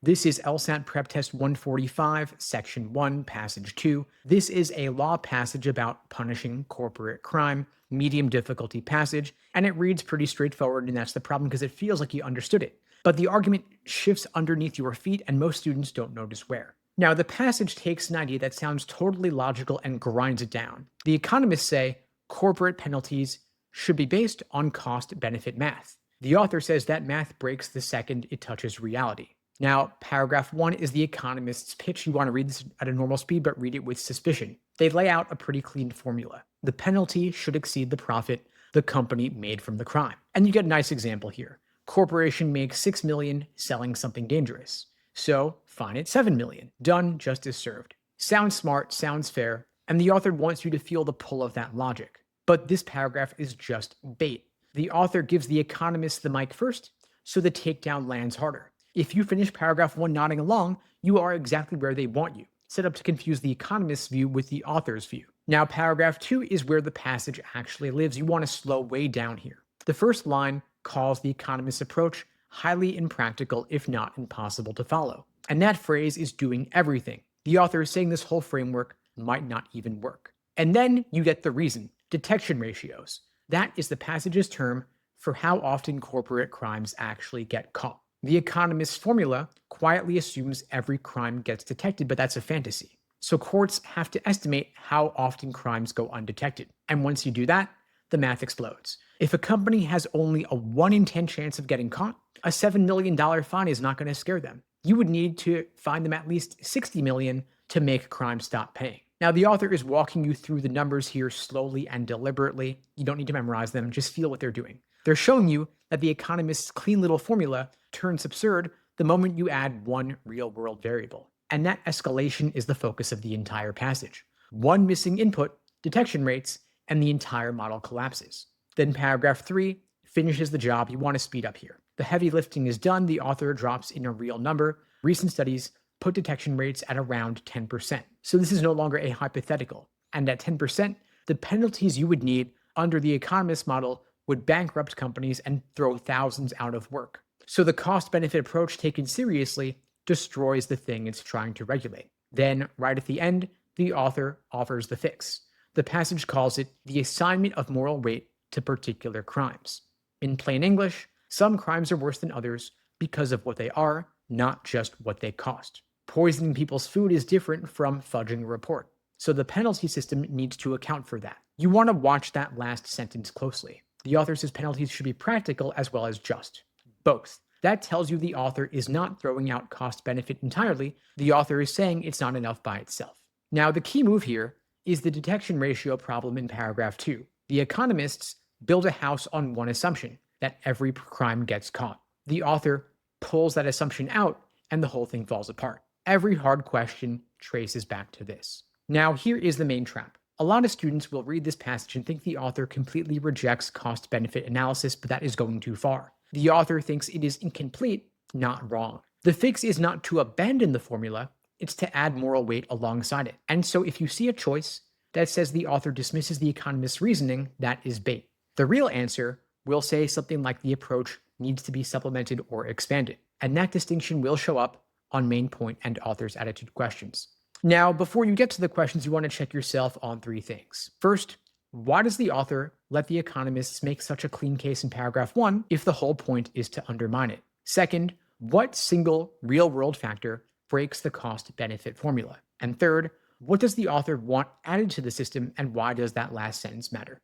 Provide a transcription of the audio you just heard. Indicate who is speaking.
Speaker 1: This is LSAT PrepTest 145, Section 1, Passage 2. This is a law passage about punishing corporate crime, medium difficulty passage, and it reads pretty straightforward, and that's the problem because it feels like you understood it. But the argument shifts underneath your feet, and most students don't notice where. Now, the passage takes an idea that sounds totally logical and grinds it down. The economists say corporate penalties should be based on cost-benefit math. The author says that math breaks the second it touches reality. Now, paragraph 1 is the economist's pitch. You want to read this at a normal speed, but read it with suspicion. They lay out a pretty clean formula. The penalty should exceed the profit the company made from the crime. And you get a nice example here. Corporation makes $6 million selling something dangerous. So, fine it $7 million. Done, justice served. Sounds smart, sounds fair, and the author wants you to feel the pull of that logic. But this paragraph is just bait. The author gives the economist the mic first, so the takedown lands harder. If you finish paragraph 1 nodding along, you are exactly where they want you, set up to confuse the economist's view with the author's view. Now, paragraph 2 is where the passage actually lives. You want to slow way down here. The first line calls the economist's approach highly impractical, if not impossible to follow. And that phrase is doing everything. The author is saying this whole framework might not even work. And then you get the reason, detection ratios. That is the passage's term for how often corporate crimes actually get caught. The economist's formula quietly assumes every crime gets detected, but that's a fantasy. So courts have to estimate how often crimes go undetected. And once you do that, the math explodes. If a company has only a 1 in 10 chance of getting caught, a $7 million fine is not going to scare them. You would need to fine them at least $60 million to make crime stop paying. Now, the author is walking you through the numbers here slowly and deliberately. You don't need to memorize them, just feel what they're doing. They're showing you that the economist's clean little formula turns absurd the moment you add one real-world variable. And that escalation is the focus of the entire passage. One missing input, detection rates, and the entire model collapses. Then paragraph 3 finishes the job. You want to speed up here. The heavy lifting is done. The author drops in a real number. Recent studies put detection rates at around 10%. So this is no longer a hypothetical. And at 10%, the penalties you would need under the economist model would bankrupt companies and throw thousands out of work. So the cost-benefit approach taken seriously destroys the thing it's trying to regulate. Then, right at the end, the author offers the fix. The passage calls it the assignment of moral weight to particular crimes. In plain English, some crimes are worse than others because of what they are, not just what they cost. Poisoning people's food is different from fudging a report. So the penalty system needs to account for that. You want to watch that last sentence closely. The author says penalties should be practical as well as just. Both. That tells you the author is not throwing out cost-benefit entirely. The author is saying it's not enough by itself. Now, the key move here is the detection ratio problem in paragraph 2. The economists build a house on one assumption, that every crime gets caught. The author pulls that assumption out, and the whole thing falls apart. Every hard question traces back to this. Now, here is the main trap. A lot of students will read this passage and think the author completely rejects cost-benefit analysis, but that is going too far. The author thinks it is incomplete, not wrong. The fix is not to abandon the formula, it's to add moral weight alongside it. And so if you see a choice that says the author dismisses the economist's reasoning, that is bait. The real answer will say something like the approach needs to be supplemented or expanded. And that distinction will show up on main point and author's attitude questions. Now, before you get to the questions, you want to check yourself on 3 things. First, why does the author let the economists make such a clean case in paragraph 1 if the whole point is to undermine it? Second, what single real-world factor breaks the cost-benefit formula? And third, what does the author want added to the system, and why does that last sentence matter?